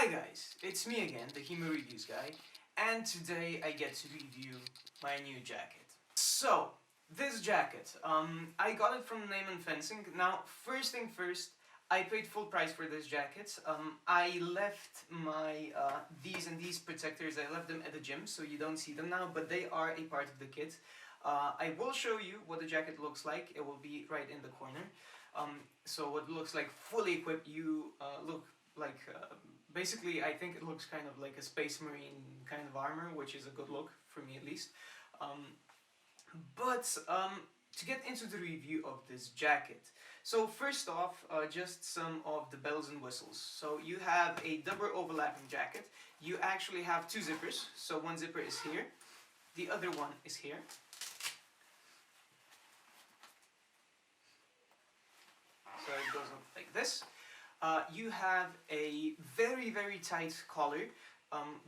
Hi guys, it's me again, the HEMA reviews guy, and today I get to review my new jacket. So, this jacket, I got it from Neyman fencing. Now, first thing first, I paid full price for this jacket. I left my these protectors, I left them at the gym, so you don't see them now, but they are a part of the kit. I will show you what the jacket looks like. It will be right in the corner. So what looks like fully equipped, you look like, basically I think it looks kind of like a Space Marine kind of armor, which is a good look, for me at least. To get into the review of this jacket. So first off, just some of the bells and whistles. So you have a double overlapping jacket. You actually have two zippers. So one zipper is here, the other one is here. So it goes up like this. You have a very tight collar,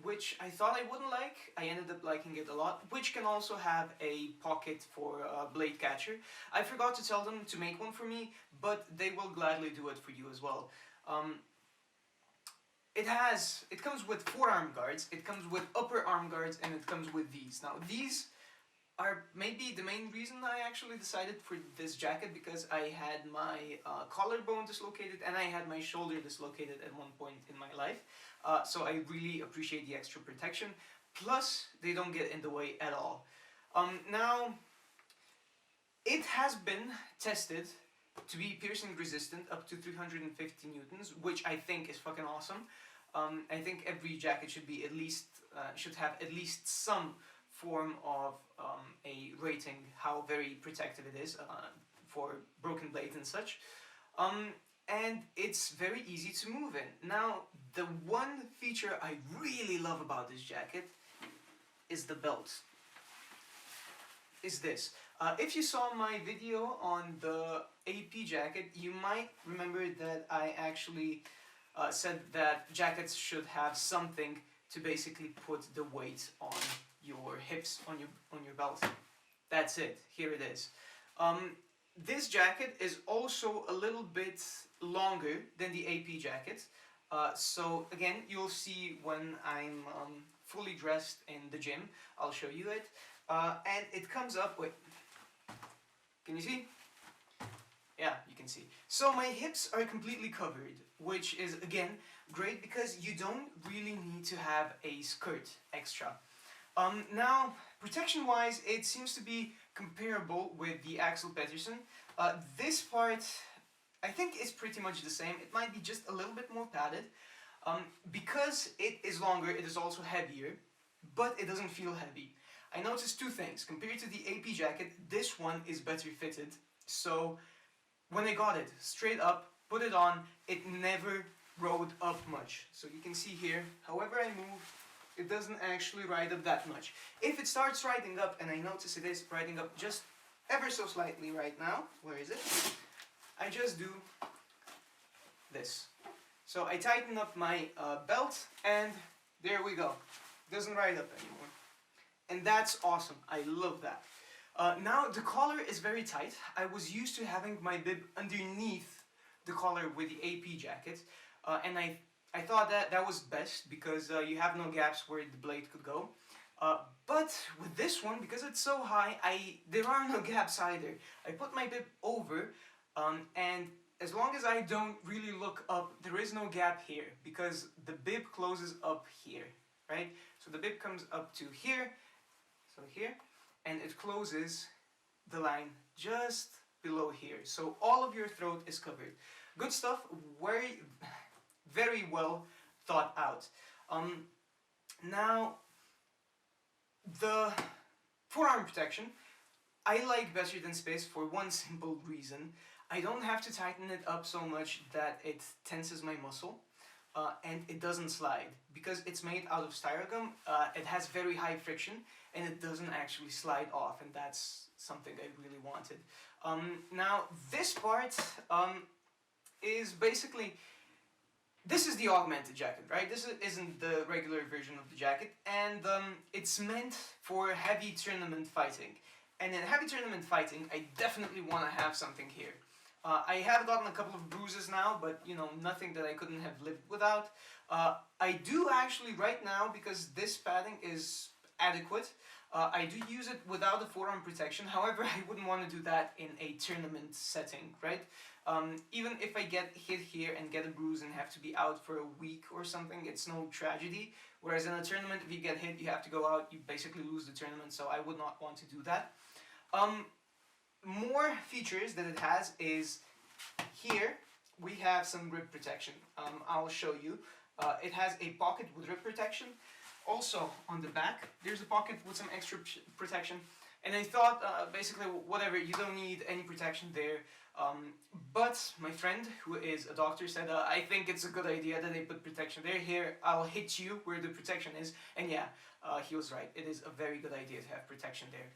which I thought I wouldn't like. I ended up liking it a lot, which can also have a pocket for a blade catcher. I forgot to tell them to make one for me, but they will gladly do it for you as well. It comes with forearm guards, it comes with upper arm guards, and it comes with these. Now these are maybe the main reason I actually decided for this jacket, because I had my collarbone dislocated and I had my shoulder dislocated at one point in my life. So I really appreciate the extra protection. Plus, they don't get in the way at all. Now, it has been tested to be piercing resistant up to 350 newtons, which I think is fucking awesome. I think every jacket should be should have at least some form of a rating, how very protective it is for broken blades and such. And it's very easy to move in. Now, the one feature I really love about this jacket is the belt. Is this. If you saw my video on the AP jacket, you might remember that I actually said that jackets should have something to basically put the weight on your hips, on your belt. That's it. Here it is. This jacket is also a little bit longer than the AP jacket. So again, you'll see when I'm fully dressed in the gym. I'll show you it. And it comes up with... Can you see? Yeah, you can see. So my hips are completely covered, which is again great because you don't really need to have a skirt extra. Now, protection-wise, it seems to be comparable with the Axel Peterson. This part, I think, is pretty much the same. It might be just a little bit more padded. Because it is longer, it is also heavier, but it doesn't feel heavy. I noticed two things. Compared to the AP jacket, this one is better fitted. So, when I got it, straight up, put it on, it never rode up much. So you can see here, however I move, it doesn't actually ride up that much. If it starts riding up, and I notice it is riding up just ever so slightly right now, where is it? I just do this. So I tighten up my belt, and there we go. Doesn't ride up anymore. And that's awesome. I love that. Now the collar is very tight. I was used to having my bib underneath the collar with the AP jacket, and I thought that was best because you have no gaps where the blade could go. But with this one, because it's so high, there are no gaps either. I put my bib over, and as long as I don't really look up, there is no gap here because the bib closes up here, right? So the bib comes up to here, so here, and it closes the line just below here. So all of your throat is covered. Good stuff, very well thought out. Now, the forearm protection, I like better than Space for one simple reason. I don't have to tighten it up so much that it tenses my muscle, and it doesn't slide. Because it's made out of styrofoam, it has very high friction, and it doesn't actually slide off, and that's something I really wanted. Now, this part is basically... This is the Augmented Jacket, right? This isn't the regular version of the jacket, and it's meant for heavy tournament fighting. And in heavy tournament fighting, I definitely want to have something here. I have gotten a couple of bruises now, but you know, nothing that I couldn't have lived without. I do actually right now, because this padding is adequate, I do use it without the forearm protection. However, I wouldn't want to do that in a tournament setting, right? Even if I get hit here and get a bruise and have to be out for a week or something, it's no tragedy. Whereas in a tournament, if you get hit, you have to go out, you basically lose the tournament, so I would not want to do that. More features that it has is here we have some rib protection. I'll show you. It has a pocket with rib protection. Also on the back there's a pocket with some extra protection, and I thought basically whatever, you don't need any protection there. But my friend, who is a doctor, said I think it's a good idea that they put protection there. Here, I'll hit you where the protection is, and yeah, he was right. It is a very good idea to have protection there.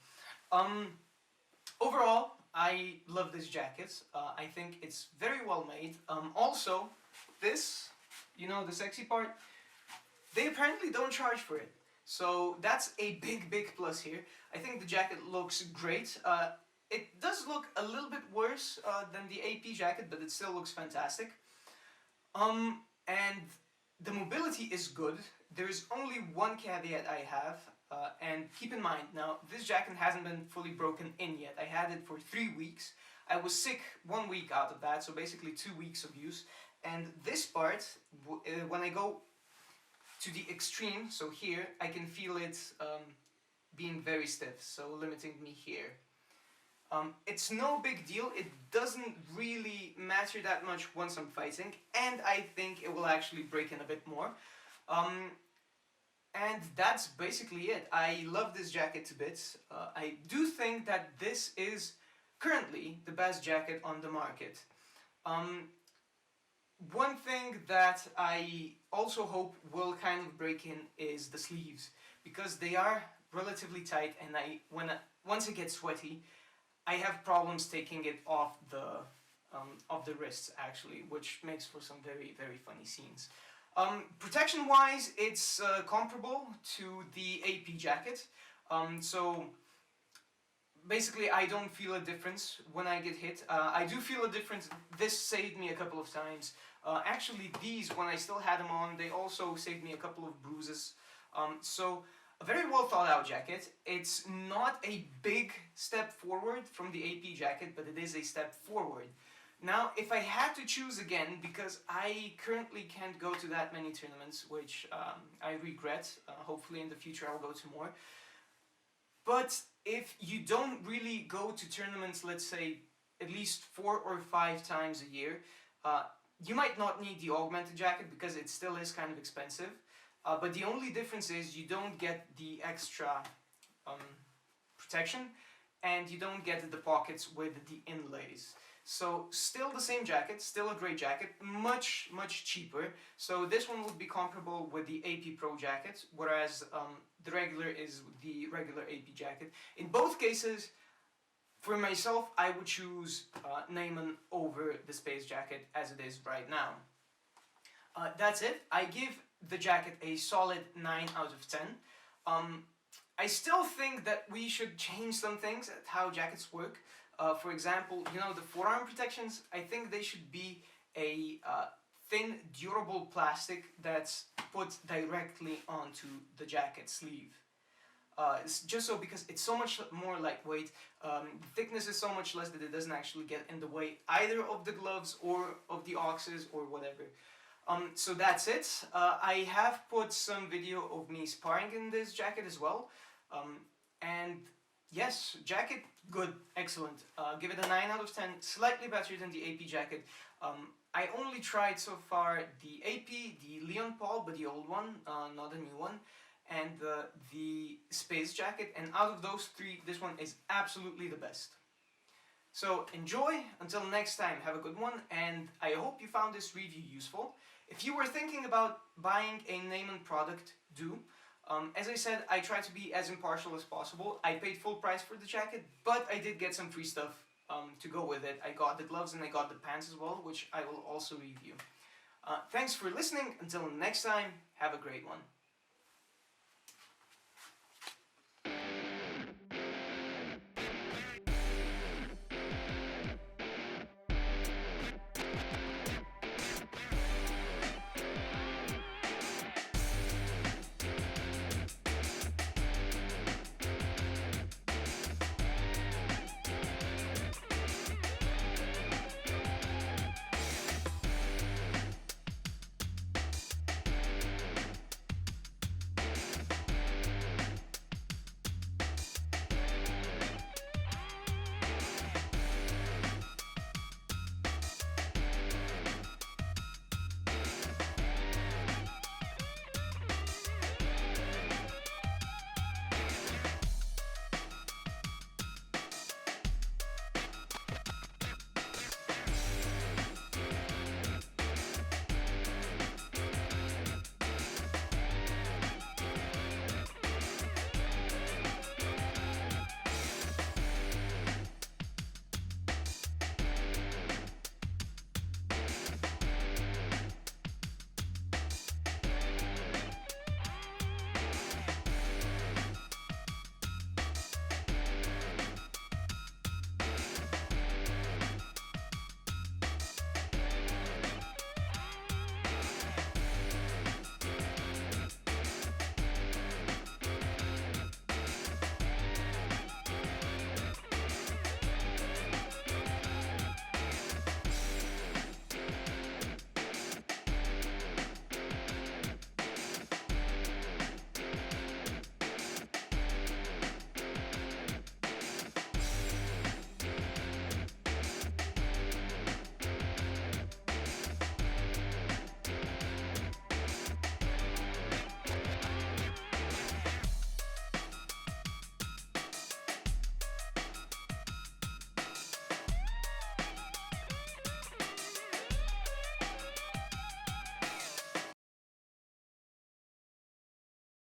Overall, I love this jacket. I think it's very well made. Also, this, you know, the sexy part, they apparently don't charge for it. So that's a big plus here. I think the jacket looks great. It does look a little bit worse than the AP jacket, but it still looks fantastic. And the mobility is good. There's only one caveat I have, and keep in mind, now this jacket hasn't been fully broken in yet. I had it for 3 weeks. I was sick 1 week out of that, so basically 2 weeks of use. And this part, when I go to the extreme, so here, I can feel it being very stiff, so limiting me here. It's no big deal. It doesn't really matter that much once I'm fighting, and I think it will actually break in a bit more. And that's basically it. I love this jacket to bits. I do think that this is currently the best jacket on the market. One thing that I also hope will kind of break in is the sleeves, because they are relatively tight, and once it gets sweaty, I have problems taking it off the wrists actually, which makes for some very funny scenes. Protection wise, it's comparable to the AP jacket. So basically I don't feel a difference when I get hit. I do feel a difference. This saved me a couple of times. Actually these, when I still had them on, they also saved me a couple of bruises. So a very well thought out jacket. It's not a big step forward from the AP jacket, but it is a step forward. Now, if I had to choose again, because I currently can't go to that many tournaments, which I regret, hopefully in the future I'll go to more. But if you don't really go to tournaments, let's say at least 4 or 5 times a year, you might not need the Augmented Jacket because it still is kind of expensive. But the only difference is you don't get the extra protection, and you don't get the pockets with the inlays. So still the same jacket, still a great jacket, much cheaper. So this one would be comparable with the AP Pro jacket, whereas the regular is the regular AP jacket. In both cases, for myself, I would choose Neyman over the Space Jacket as it is right now. That's it. I give the jacket a solid 9 out of 10. I still think that we should change some things at how jackets work. For example, you know, the forearm protections, I think they should be a thin, durable plastic that's put directly onto the jacket sleeve. It's just so, because it's so much more lightweight, the thickness is so much less that it doesn't actually get in the way either of the gloves or of the oxes or whatever. So that's it. I have put some video of me sparring in this jacket as well. And yes, jacket, good, excellent. Give it a 9 out of 10, slightly better than the AP jacket. I only tried so far the AP, the Leon Paul, but the old one, not the new one, and the Space Jacket, and out of those 3, this one is absolutely the best. So enjoy, until next time, have a good one, and I hope you found this review useful. If you were thinking about buying a Neyman product, do. As I said, I try to be as impartial as possible. I paid full price for the jacket, but I did get some free stuff to go with it. I got the gloves and I got the pants as well, which I will also review. Thanks for listening. Until next time, have a great one.